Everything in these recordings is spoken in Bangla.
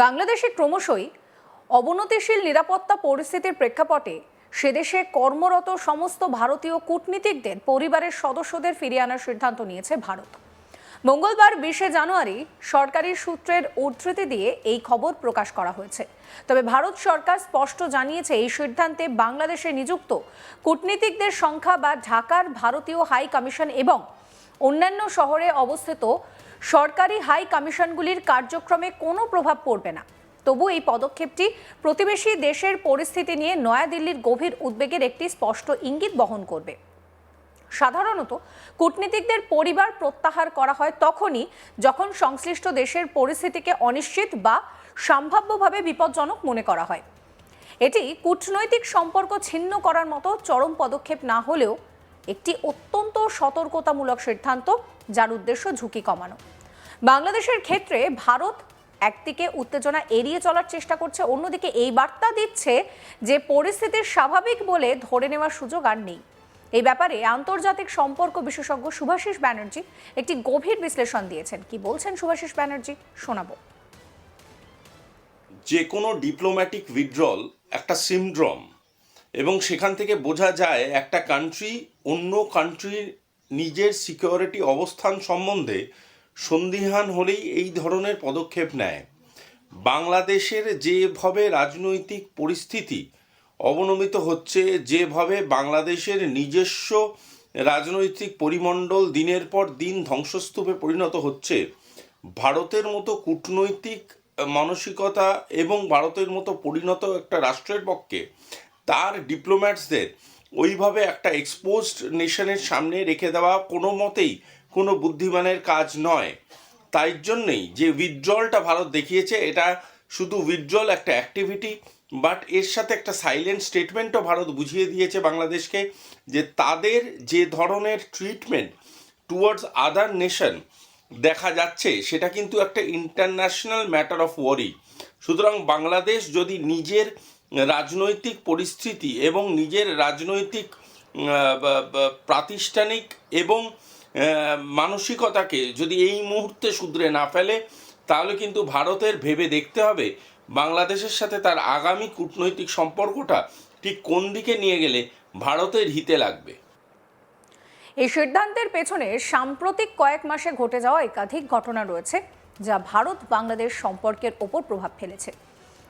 বাংলাদেশে ক্রমশই অবনতিশীল নিরাপত্তা পরিস্থিতির প্রেক্ষাপটে সেদেশে কর্মরত সমস্ত ভারতীয় কূটনীতিকদের পরিবারের সদস্যদের ফিরিয়ে আনার সিদ্ধান্ত নিয়েছে ভারত। মঙ্গলবার 20শে জানুয়ারি সরকারি সূত্রের উদ্ধৃতি দিয়ে এই খবর প্রকাশ করা হয়েছে। তবে ভারত সরকার স্পষ্ট জানিয়েছে এই সিদ্ধান্তে বাংলাদেশে নিযুক্ত কূটনীতিকদের সংখ্যা বা ঢাকার ভারতীয় হাই কমিশন এবং অন্যান্য শহরে অবস্থিত সরকারি হাই কমিশনগুলির কার্যক্রমে কোনো প্রভাব পড়বে না। তবু এই পদক্ষেপটি প্রতিবেশী দেশের পরিস্থিতি নিয়ে নয়াদিল্লির গভীর উদ্বেগের একটি স্পষ্ট ইঙ্গিত বহন করবে। সাধারণত কূটনীতিকদের পরিবার প্রত্যাহার করা হয় তখনই যখন সংশ্লিষ্ট দেশের পরিস্থিতিকে অনিশ্চিত বা সম্ভাব্যভাবে বিপজ্জনক মনে করা হয়। এটি কূটনৈতিক সম্পর্ক ছিন্ন করার মতো চরম পদক্ষেপ না হলেও একটি অত্যন্ত সতর্কতামূলক সিদ্ধান্ত, যার উদ্দেশ্য ঝুঁকি কমানো। বাংলাদেশের ক্ষেত্রে ভারত একদিকে উত্তেজনা এড়িয়ে চলার চেষ্টা করছে, অন্যদিকে এই বার্তা দিচ্ছে যে পরিস্থিতি স্বাভাবিক বলে ধরে নেওয়ার সুযোগ আর নেই। এই ব্যাপারে আন্তর্জাতিক সম্পর্ক বিশেষজ্ঞ শুভাশিস ব্যানার্জি একটি গভীর বিশ্লেষণ দিয়েছেন। কি বলছেন শুভাশিস ব্যানার্জি, শোনাবো। যে কোনো ডিপ্লোম্যাটিক উইথড্রল একটা সিনড্রোম, এবং সেখান থেকে বোঝা যায় একটা কান্ট্রি অন্য কান্ট্রির নিজের সিকিউরিটি অবস্থান সম্বন্ধে সন্দিহান হলেই এই ধরনের পদক্ষেপ নেয়। বাংলাদেশের যেভাবে রাজনৈতিক পরিস্থিতি অবনমিত হচ্ছে, যেভাবে বাংলাদেশের নিজস্ব রাজনৈতিক পরিমণ্ডল দিনের পর দিন ধ্বংসস্তূপে পরিণত হচ্ছে, ভারতের মতো কূটনৈতিক মানসিকতা এবং ভারতের মতো পরিণত একটা রাষ্ট্রের পক্ষে তার ডিপ্লোম্যাটসদের ওইভাবে একটা এক্সপোজড নেশনের সামনে রেখে দেওয়া কোনো মতেই কোনো বুদ্ধিমানের কাজ নয়। তাই জন্যেই যে উইথড্রলটা ভারত দেখিয়েছে, এটা শুধু উইথড্রল একটা অ্যাক্টিভিটি, বাট এর সাথে একটা সাইলেন্ট স্টেটমেন্টও ভারত বুঝিয়ে দিয়েছে বাংলাদেশকে যে তাদের যে ধরনের ট্রিটমেন্ট টুয়ার্ডস আদার নেশন দেখা যাচ্ছে, সেটা কিন্তু একটা ইন্টারন্যাশনাল ম্যাটার অফ ওয়ারি। সুতরাং বাংলাদেশ যদি নিজের রাজনৈতিক পরিস্থিতি এবং নিজের রাজনৈতিক প্রাতিষ্ঠানিক এবং মানসিকতাকে যদি এই মুহূর্তে শুধরে না ফেলে, তাহলে কিন্তু ভারতের ভেবে দেখতে হবে বাংলাদেশের সাথে তার আগামী কূটনৈতিক সম্পর্কটা ঠিক কোন দিকে নিয়ে গেলে ভারতের হিতে লাগবে। এই সিদ্ধান্তের পেছনে সাম্প্রতিক কয়েক মাসে ঘটে যাওয়া একাধিক ঘটনা রয়েছে, যা ভারত বাংলাদেশ সম্পর্কের ওপর প্রভাব ফেলেছে।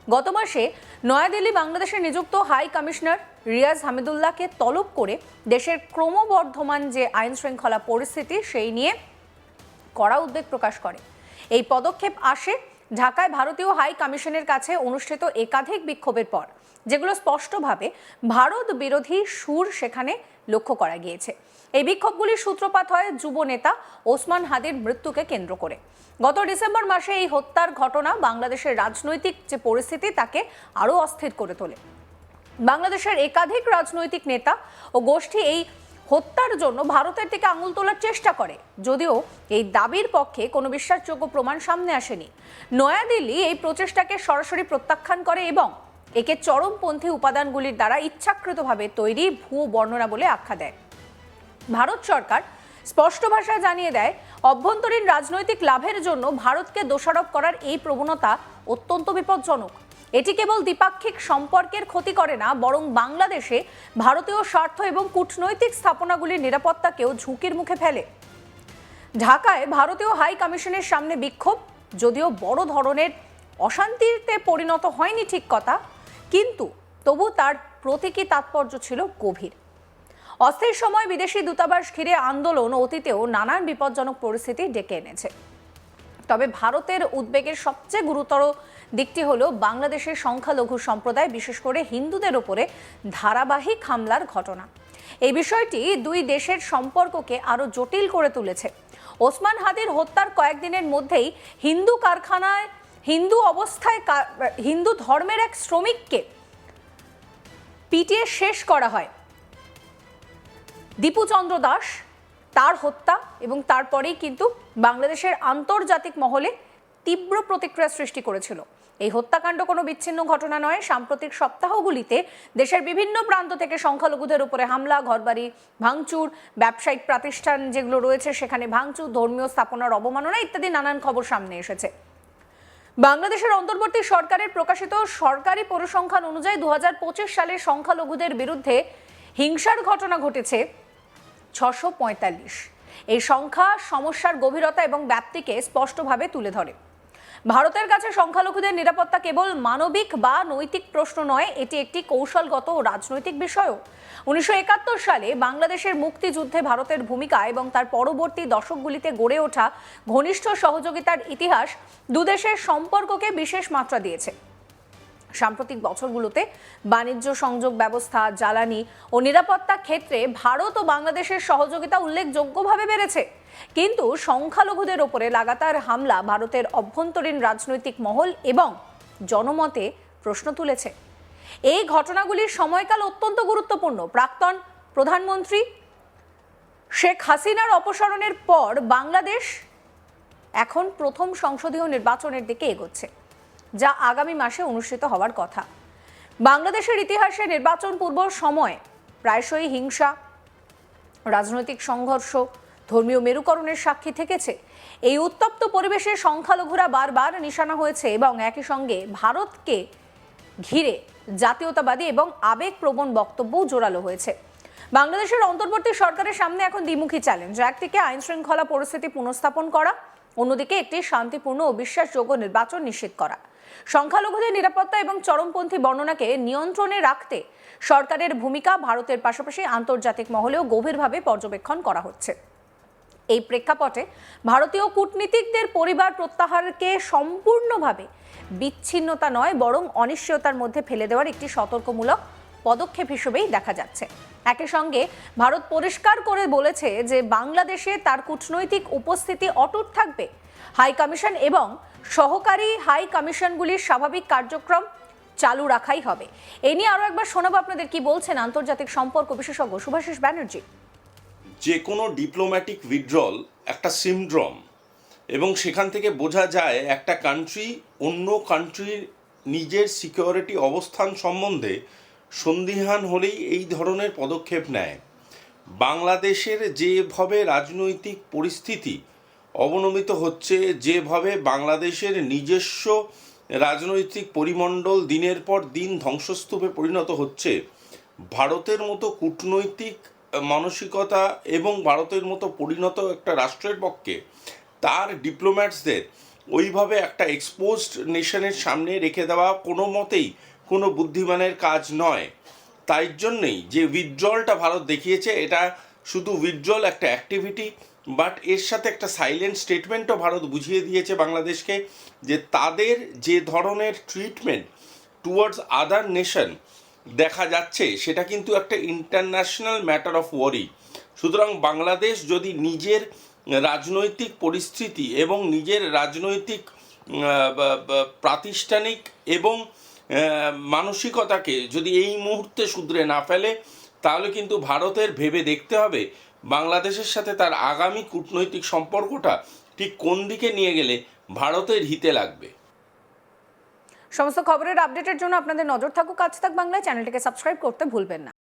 গত মাসে নয়াদিল্লি বাংলাদেশে নিযুক্ত হাই কমিশনার রিয়াজ হামিদুল্লাহকে তলব করে দেশের ক্রমবর্ধমান যে আইন শৃঙ্খলা পরিস্থিতি সেই নিয়ে কড়া উদ্বেগ প্রকাশ করে। এই পদক্ষেপ আসে ঢাকায় ভারতীয় হাই কমিশনের কাছে অনুষ্ঠিত একাধিক বিক্ষোভের পর, যেগুলো স্পষ্টভাবে ভারত বিরোধী সুর সেখানে লক্ষ্য করা গিয়েছে। এই বিক্ষোভগুলির সূত্রপাত হয় যুব নেতা ওসমান হাদির মৃত্যুকে কেন্দ্র করে। গত ডিসেম্বর মাসে এই হত্যার ঘটনা বাংলাদেশের রাজনৈতিক যে পরিস্থিতি তাকে আরও অস্থির করে তোলে। বাংলাদেশের একাধিক রাজনৈতিক নেতা ও গোষ্ঠী এই হত্যার জন্য ভারতের দিকে আঙুল তোলার চেষ্টা করে, যদিও এই দাবির পক্ষে কোনো বিশ্বাসযোগ্য প্রমাণ সামনে আসেনি। নয়াদিল্লি এই প্রচেষ্টাকে সরাসরি প্রত্যাখ্যান করে এবং একে চরমপন্থী উপাদানগুলির দ্বারা ইচ্ছাকৃতভাবে তৈরি ভুয়ো বর্ণনা বলে আখ্যা দেয়। ভারত সরকার স্পষ্ট ভাষায় জানিয়ে দেয়, অভ্যন্তরীণ রাজনৈতিক লাভের জন্য ভারতকে দোষারোপ করার এই প্রবণতা অত্যন্ত বিপজ্জনক। এটি কেবল দ্বিপাক্ষিক সম্পর্কের ক্ষতি করে না, বরং বাংলাদেশে ভারতীয় স্বার্থ এবং কূটনৈতিক স্থাপনাগুলির নিরাপত্তাকেও ঝুঁকির মুখে ফেলে। ঢাকায় ভারতীয় হাই কমিশনের সামনে বিক্ষোভ যদিও বড় ধরনের অশান্তিতে পরিণত হয়নি ঠিক কথা, কিন্তু তবু তার প্রতীকী তাৎপর্য ছিল গভীর। অস্থির সময় বিদেশি দূতাবাস ঘিরে আন্দোলন অতীতেও নানান বিপজ্জনক পরিস্থিতি ডেকে এনেছে। তবে ভারতের উদ্বেগের সবচেয়ে গুরুতর দিকটি হলো বাংলাদেশের সংখ্যালঘু সম্প্রদায়, বিশেষ করে হিন্দুদের উপরে ধারাবাহিক হামলার ঘটনা। এই বিষয়টি দুই দেশের সম্পর্ককে আরও জটিল করে তুলেছে। ওসমান হাদির হত্যার কয়েকদিনের মধ্যেই হিন্দু কারখানায় হিন্দু ধর্মের এক শ্রমিককে পিটিয়ে শেষ করা হয়। দীপু চন্দ্র দাস, তার হত্যা এবং তারপরেই কিন্তু বাংলাদেশের আন্তর্জাতিক মহলে তীব্র প্রতিক্রিয়া সৃষ্টি করেছিল। এই হত্যাকাণ্ড কোনো বিচ্ছিন্ন ঘটনা নয়। সাম্প্রতিক সপ্তাহগুলিতে দেশের বিভিন্ন প্রান্ত থেকে সংখ্যালঘুদের উপরে হামলা, ঘরবাড়ি ভাঙচুর, ব্যবসায়িক প্রতিষ্ঠান যেগুলো রয়েছে সেখানে ভাঙচুর, ধর্মীয় স্থাপনার অবমাননা ইত্যাদি নানান খবর সামনে এসেছে। বাংলাদেশের অন্তর্বর্তী সরকারের প্রকাশিত সরকারি পরিসংখ্যান অনুযায়ী 2025 সালে সংখ্যালঘুদের বিরুদ্ধে হিংসার ঘটনা ঘটেছে 645। এই সংখ্যা সমস্যার গভীরতা এবং ব্যাপ্তিকে স্পষ্টভাবে তুলে ধরে। ভারতের কাছে সংখ্যালঘুদের নিরাপত্তা কেবল মানবিক বা নৈতিক প্রশ্ন নয়, এটি একটি কৌশলগত ও রাজনৈতিক বিষয়ও। 1971 সালে বাংলাদেশের মুক্তিযুদ্ধে ভারতের ভূমিকা এবং তার পরবর্তী দশকগুলিতে গড়ে ওঠা ঘনিষ্ঠ সহযোগিতার ইতিহাস দুদেশের সম্পর্ককে বিশেষ মাত্রা দিয়েছে। সাম্প্রতিক বছরগুলোতে বাণিজ্য সংযোগ ব্যবস্থা, জ্বালানি ও নিরাপত্তা ক্ষেত্রে ভারত ও বাংলাদেশের সহযোগিতা উল্লেখযোগ্যভাবে বেড়েছে। কিন্তু সংখ্যালঘুদের ওপরে লাগাতার হামলা ভারতের অভ্যন্তরীণ রাজনৈতিক মহল এবং জনমতে প্রশ্ন তুলেছে। এই ঘটনাগুলির সময়কাল অত্যন্ত গুরুত্বপূর্ণ। প্রাক্তন প্রধানমন্ত্রী শেখ হাসিনার অপসারণের পর বাংলাদেশ এখন প্রথম সংসদীয় নির্বাচনের দিকে এগোচ্ছে, যা আগামী মাসে অনুষ্ঠিত হওয়ার কথা। বাংলাদেশের ইতিহাসে নির্বাচন পূর্ব সময় প্রায়শই হিংসা, রাজনৈতিক সংঘর্ষ, ধর্মীয় মেরুকরণের সাক্ষী থেকেছে। এই উত্তপ্ত পরিবেশে সংখ্যালঘুরা বারবার নিশানা হয়েছে এবং একই সঙ্গে ভারতকে ঘিরে জাতীয়তাবাদী এবং আবেগপ্রবণ বক্তব্যও জোরালো হয়েছে। বাংলাদেশের অন্তর্বর্তী সরকারের সামনে এখন দ্বিমুখী চ্যালেঞ্জ। একদিকে আইন শৃঙ্খলা পরিস্থিতি পুনঃস্থাপন করা, অন্যদিকে একটি শান্তিপূর্ণ ও বিশ্বাসযোগ্য নির্বাচন নিশ্চিত করা। সংখ্যালঘুদের নিরাপত্তা এবং চরমপন্থী বর্ণনাকে নিয়ন্ত্রণে রাখতে সরকারের ভূমিকা ভারতের পাশাপাশি আন্তর্জাতিক মহলেও গভীরভাবে পর্যবেক্ষণ করা হচ্ছে। এই প্রেক্ষাপটে ভারতীয় কূটনীতিকদের পরিবার প্রত্যাহারকে সম্পূর্ণভাবে বিচ্ছিন্নতা নয়, বরং অনিশ্চয়তার মধ্যে ফেলে দেওয়ার একটি সতর্কমূলক পদক্ষেপ হিসেবেই দেখা যাচ্ছে। একই সঙ্গে ভারত পরিষ্কার করে বলেছে যে বাংলাদেশে তার কূটনৈতিক উপস্থিতি অটুট থাকবে। হাই কমিশন এবং সহকারী হাই কমিশনগুলির স্বাভাবিক কার্যক্রম চালু রাখাই হবে। এ নিয়ে আরও একবার শোনাবো আপনাদের কি বলছেন আন্তর্জাতিক সম্পর্ক বিশেষজ্ঞ শুভাশিস ব্যানার্জি। যে কোনো ডিপ্লোম্যাটিক উইথড্রল একটা সিমড্রম, এবং সেখান থেকে বোঝা যায় একটা কান্ট্রি অন্য কান্ট্রির নিজের সিকিউরিটি অবস্থান সম্বন্ধে সন্দিহান হলেই এই ধরনের পদক্ষেপ নেয়। বাংলাদেশের যেভাবে রাজনৈতিক পরিস্থিতি অবনমিত হচ্ছে, যেভাবে বাংলাদেশের নিজস্ব রাজনৈতিক পরিমণ্ডল দিনের পর দিন ধ্বংসস্তূপে পরিণত হচ্ছে, ভারতের মতো কূটনৈতিক মানসিকতা এবং ভারতের মতো পরিণত একটা রাষ্ট্রের পক্ষে তার ডিপ্লোম্যাটসদের ওইভাবে একটা এক্সপোজড নেশনের সামনে রেখে দেওয়া কোনো মতেই কোনো বুদ্ধিমানের কাজ নয়। তাই জন্যই যে উইথড্রলটা ভারত দেখিয়েছে, এটা শুধু উইথড্রল একটা অ্যাক্টিভিটি, বাট এর সাথে একটা সাইলেন্ট স্টেটমেন্টও ভারত বুঝিয়ে দিয়েছে বাংলাদেশকে যে তাদের যে ধরনের ট্রিটমেন্ট টুয়ার্ডস আদার নেশন দেখা যাচ্ছে সেটা কিন্তু একটা ইন্টারন্যাশনাল ম্যাটার অফ ওয়ারি। সুতরাং বাংলাদেশ যদি নিজের রাজনৈতিক পরিস্থিতি এবং নিজের রাজনৈতিক প্রাতিষ্ঠানিক এবং মানসিকতাকে যদি এই মুহূর্তে শুধরে না ফেলে, তাহলে কিন্তু ভারতের ভেবে দেখতে হবে বাংলাদেশের সাথে তার আগামী কূটনৈতিক সম্পর্কটা ঠিক কোন দিকে নিয়ে গেলে ভারতের হিতে লাগবে। সমস্ত খবরের আপডেটের জন্য আপনাদের নজর থাকুক আজ তাক বাংলায়। চ্যানেলটিকে সাবস্ক্রাইব করতে ভুলবেন না।